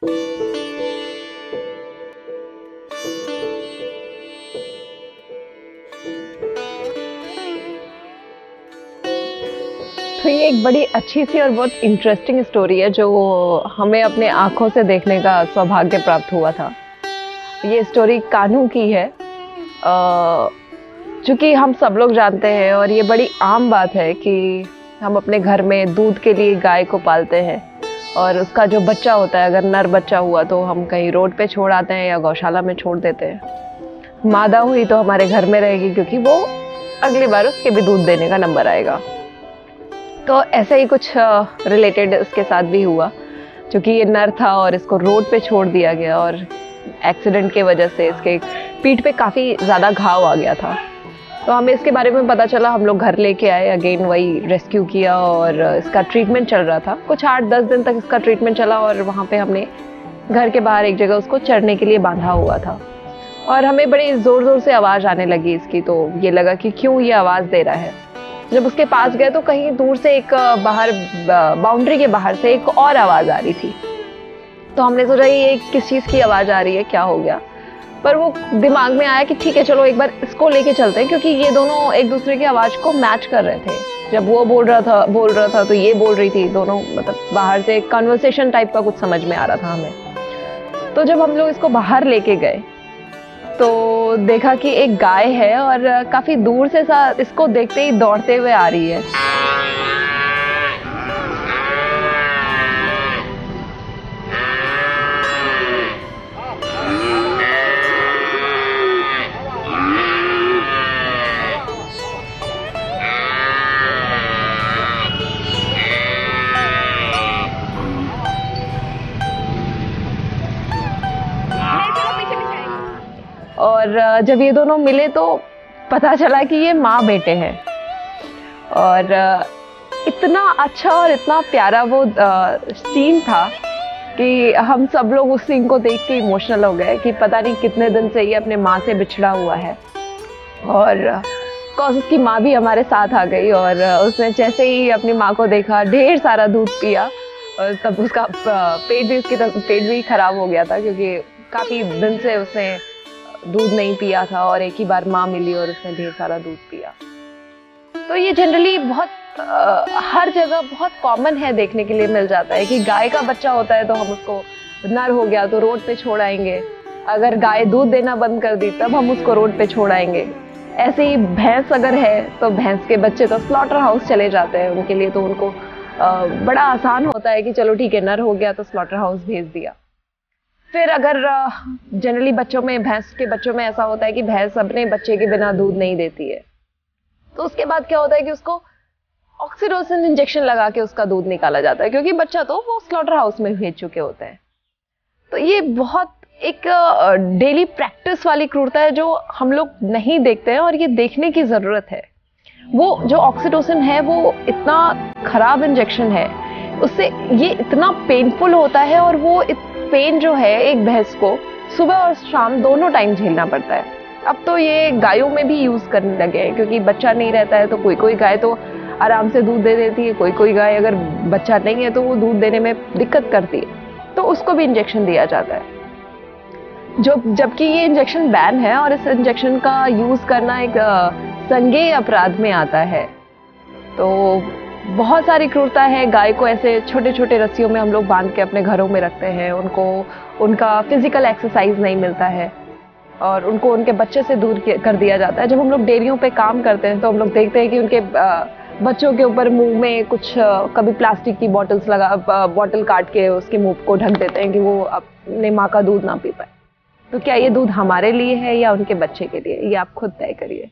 तो ये एक बड़ी अच्छी सी और बहुत इंटरेस्टिंग स्टोरी है जो हमें अपने आँखों से देखने का सौभाग्य प्राप्त हुआ था। ये स्टोरी कान्हू की है। चूँकि हम सब लोग जानते हैं और ये बड़ी आम बात है कि हम अपने घर में दूध के लिए गाय को पालते हैं और उसका जो बच्चा होता है, अगर नर बच्चा हुआ तो हम कहीं रोड पे छोड़ आते हैं या गौशाला में छोड़ देते हैं। मादा हुई तो हमारे घर में रहेगी क्योंकि वो अगली बार उसके भी दूध देने का नंबर आएगा। तो ऐसे ही कुछ रिलेटेड इसके साथ भी हुआ, क्योंकि ये नर था और इसको रोड पे छोड़ दिया गया और एक्सीडेंट के वजह से इसके पीठ पे काफ़ी ज़्यादा घाव आ गया था। तो हमें इसके बारे में पता चला, हम लोग घर लेके आए, अगेन वही रेस्क्यू किया और इसका ट्रीटमेंट चल रहा था। कुछ 8-10 दिन तक इसका ट्रीटमेंट चला और वहाँ पे हमने घर के बाहर एक जगह उसको चरने के लिए बांधा हुआ था और हमें बड़ी ज़ोर ज़ोर से आवाज़ आने लगी इसकी। तो ये लगा कि क्यों ये आवाज़ दे रहा है। जब उसके पास गए तो कहीं दूर से एक बाहर बाउंड्री के बाहर से एक और आवाज़ आ रही थी। तो हमने सोचा ये किस चीज़ की आवाज़ आ रही है, क्या हो गया। पर वो दिमाग में आया कि ठीक है चलो एक बार इसको लेके चलते हैं, क्योंकि ये दोनों एक दूसरे की आवाज़ को मैच कर रहे थे। जब वो बोल रहा था तो ये बोल रही थी। दोनों मतलब बाहर से एक कन्वर्सेशन टाइप का कुछ समझ में आ रहा था हमें। तो जब हम लोग इसको बाहर लेके गए तो देखा कि एक गाय है और काफी दूर से इसको देखते ही दौड़ते हुए आ रही है। और जब ये दोनों मिले तो पता चला कि ये माँ बेटे हैं और इतना अच्छा और इतना प्यारा वो सीन था कि हम सब लोग उस सीन को देख के इमोशनल हो गए कि पता नहीं कितने दिन से ये अपने माँ से बिछड़ा हुआ है। और कॉज उसकी माँ भी हमारे साथ आ गई और उसने जैसे ही अपनी माँ को देखा ढेर सारा दूध पिया और तब उसका पेट भी खराब हो गया था, क्योंकि काफ़ी दिन से उसने दूध नहीं पिया था और एक ही बार माँ मिली और उसने ढेर सारा दूध पिया। तो ये जनरली बहुत हर जगह बहुत कॉमन है, देखने के लिए मिल जाता है कि गाय का बच्चा होता है तो हम उसको नर हो गया तो रोड पे छोड़ आएंगे, अगर गाय दूध देना बंद कर दी तब हम उसको रोड पे छोड़ आएंगे। ऐसे ही भैंस अगर है तो भैंस के बच्चे तो स्लॉटर हाउस चले जाते हैं उनके लिए, तो उनको बड़ा आसान होता है कि चलो ठीक है नर हो गया तो स्लॉटर हाउस भेज दिया। फिर अगर जनरली भैंस के बच्चों में ऐसा होता है कि भैंस अपने बच्चे के बिना दूध नहीं देती है, तो उसके बाद क्या होता है कि उसको ऑक्सीटोसिन इंजेक्शन लगा के उसका दूध निकाला जाता है, क्योंकि बच्चा तो वो स्लॉटर हाउस में भेज चुके होते हैं। तो ये बहुत एक डेली प्रैक्टिस वाली क्रूरता है जो हम लोग नहीं देखते हैं और ये देखने की ज़रूरत है। वो जो ऑक्सीटोसिन है वो इतना खराब इंजेक्शन है, उससे ये इतना पेनफुल होता है और वो पेन जो है एक भैंस को सुबह और शाम दोनों टाइम झेलना पड़ता है। अब तो ये गायों में भी यूज़ करने लगे हैं, क्योंकि बच्चा नहीं रहता है तो कोई कोई गाय तो आराम से दूध दे देती है, कोई गाय अगर बच्चा नहीं है तो वो दूध देने में दिक्कत करती है, तो उसको भी इंजेक्शन दिया जाता है। जबकि ये इंजेक्शन बैन है और इस इंजेक्शन का यूज़ करना एक संज्ञेय अपराध में आता है। तो बहुत सारी क्रूरता है। गाय को ऐसे छोटे छोटे रस्सियों में हम लोग बांध के अपने घरों में रखते हैं, उनका फिजिकल एक्सरसाइज नहीं मिलता है और उनको उनके बच्चे से दूर कर दिया जाता है। जब हम लोग डेयरियों पे काम करते हैं तो हम लोग देखते हैं कि उनके बच्चों के ऊपर मुंह में कुछ कभी प्लास्टिक की बॉटल काट के उसके मुंह को ढक देते हैं कि वो अपने माँ का दूध ना पी पाए। तो क्या ये दूध हमारे लिए है या उनके बच्चे के लिए, ये आप खुद तय करिए।